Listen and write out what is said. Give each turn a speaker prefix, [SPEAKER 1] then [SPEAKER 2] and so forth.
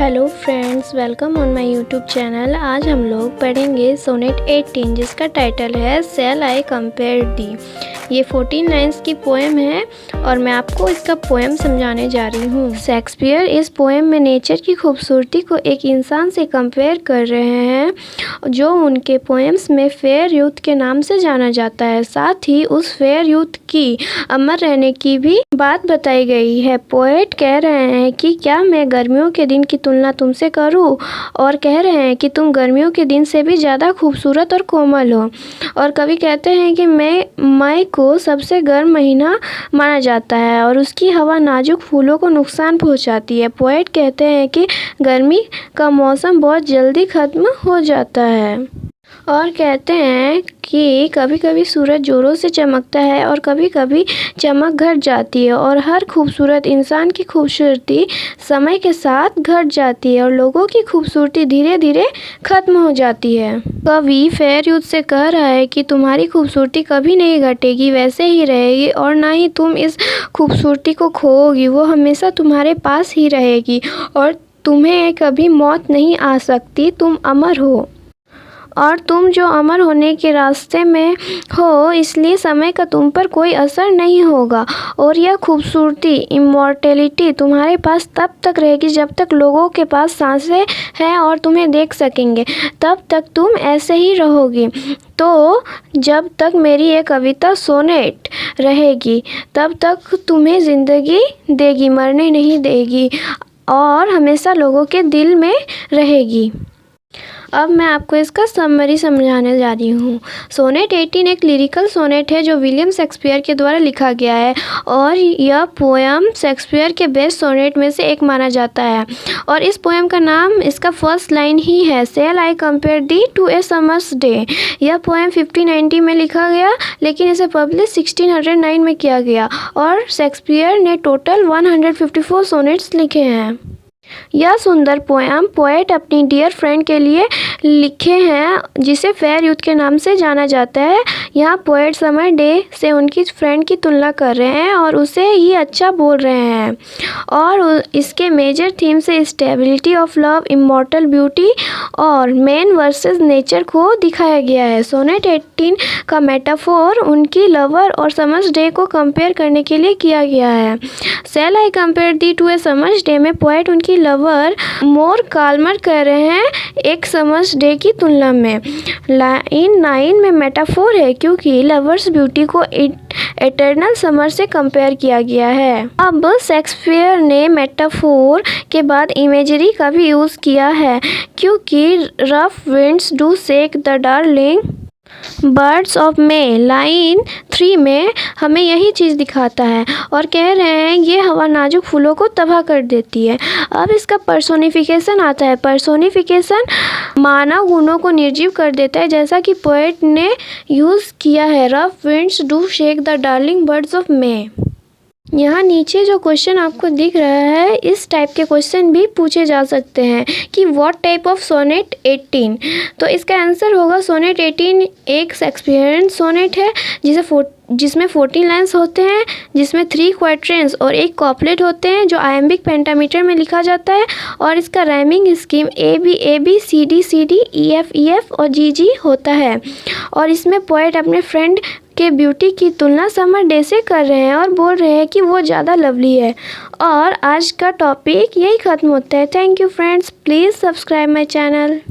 [SPEAKER 1] Hello friends, welcome on my YouTube channel. आज हम लोग पढ़ेंगे सोनेट 18 जिसका टाइटल है सेल आई कंपेयर दी। ये 14 लाइन्स की पोएम है और मैं आपको इसका पोएम समझाने जा रही हूँ। शेक्सपियर इस पोएम में नेचर की खूबसूरती को एक इंसान से कंपेयर कर रहे हैं जो उनके पोएम्स में फेयर यूथ के नाम से जाना जाता है। साथ ही उस फेयर यूथ की अमर रहने की भी बात बताई गई है। पोएट कह रहे हैं कि क्या मैं गर्मियों के दिन की तुलना तुमसे करूं, और कह रहे हैं कि तुम गर्मियों के दिन से भी ज़्यादा खूबसूरत और कोमल हो। और कवि कहते हैं कि मई को सबसे गर्म महीना माना जाता है और उसकी हवा नाजुक फूलों को नुकसान पहुंचाती है। पोएट कहते हैं कि गर्मी का मौसम बहुत जल्दी ख़त्म हो जाता है और कहते हैं कि कभी कभी सूरज ज़ोरों से चमकता है और कभी कभी चमक घट जाती है और हर खूबसूरत इंसान की खूबसूरती समय के साथ घट जाती है और लोगों की खूबसूरती धीरे धीरे ख़त्म हो जाती है। कवि फेयर यूथ से कह रहा है कि तुम्हारी खूबसूरती कभी नहीं घटेगी, वैसे ही रहेगी और ना ही तुम इस खूबसूरती को खोओगी। वो हमेशा तुम्हारे पास ही रहेगी और तुम्हें कभी मौत नहीं आ सकती। तुम अमर हो और तुम जो अमर होने के रास्ते में हो, इसलिए समय का तुम पर कोई असर नहीं होगा। और यह खूबसूरती इमॉर्टैलिटी तुम्हारे पास तब तक रहेगी जब तक लोगों के पास सांसें हैं और तुम्हें देख सकेंगे, तब तक तुम ऐसे ही रहोगी। तो जब तक मेरी ये कविता सोनेट रहेगी तब तक तुम्हें ज़िंदगी देगी, मरने नहीं देगी और हमेशा लोगों के दिल में रहेगी। अब मैं आपको इसका समरी समझाने जा रही हूँ। सोनेट 18 एक लिरिकल सोनेट है जो विलियम शेक्सपियर के द्वारा लिखा गया है और यह पोएम शेक्सपियर के बेस्ट सोनेट में से एक माना जाता है। और इस पोएम का नाम इसका फर्स्ट लाइन ही है, shall I compare thee to a summer's day. यह पोएम 1590 में लिखा गया लेकिन इसे पब्लिश 1609 में किया गया और शेक्सपियर ने टोटल 154 सोनेट्स लिखे हैं। यह सुंदर पोएम पोएट अपनी डियर फ्रेंड के लिए लिखे हैं जिसे फेयर यूथ के नाम से जाना जाता है। यहाँ पोएट समर डे से उनकी फ्रेंड की तुलना कर रहे हैं और उसे ही अच्छा बोल रहे हैं। और इसके मेजर थीम्स से stability of love, immortal beauty और मैन वर्सेस नेचर को दिखाया गया है। सोनेट 18 का मेटाफोर उनकी लवर और समर्स डे को कंपेयर करने के लिए किया गया है। Shall I compare thee to a summer's day में पोएट उनकी लवर मोर काल्मर कह रहे हैं एक समर्स डे की तुलना में। लाइन 9 में मेटाफोर है क्योंकि लवर्स ब्यूटी को एटर्नल समर से कंपेयर किया गया है। अब शेक्सपियर ने मेटाफोर के बाद इमेजरी का भी यूज़ किया है क्योंकि rough winds do shake the darling birds of May. Line 3 में हमें यही चीज़ दिखाता है और कह रहे हैं ये हवा नाजुक फूलों को तबाह कर देती है। अब इसका पर्सोनिफिकेशन आता है। पर्सोनिफिकेशन मानव गुणों को निर्जीव कर देता है जैसा कि पोएट ने यूज़ किया है, rough winds do shake the darling birds of May. यहाँ नीचे जो क्वेश्चन आपको दिख रहा है इस टाइप के क्वेश्चन भी पूछे जा सकते हैं कि व्हाट टाइप ऑफ सोनेट 18। तो इसका आंसर होगा सोनेट 18 एक शेक्सपियरियन सोनेट है जिसमें 14 लाइन्स होते हैं, जिसमें 3 क्वाट्रेंस और एक कॉपलेट होते हैं जो आयम्बिक पेंटामीटर में लिखा जाता है। और इसका rhyming scheme AB CD CD EF और GG होता है। और इसमें पोएट अपने फ्रेंड के ब्यूटी की तुलना समर डे से कर रहे हैं और बोल रहे हैं कि वो ज़्यादा लवली है। और आज का टॉपिक यही ख़त्म होता है। Thank you friends, please subscribe my channel.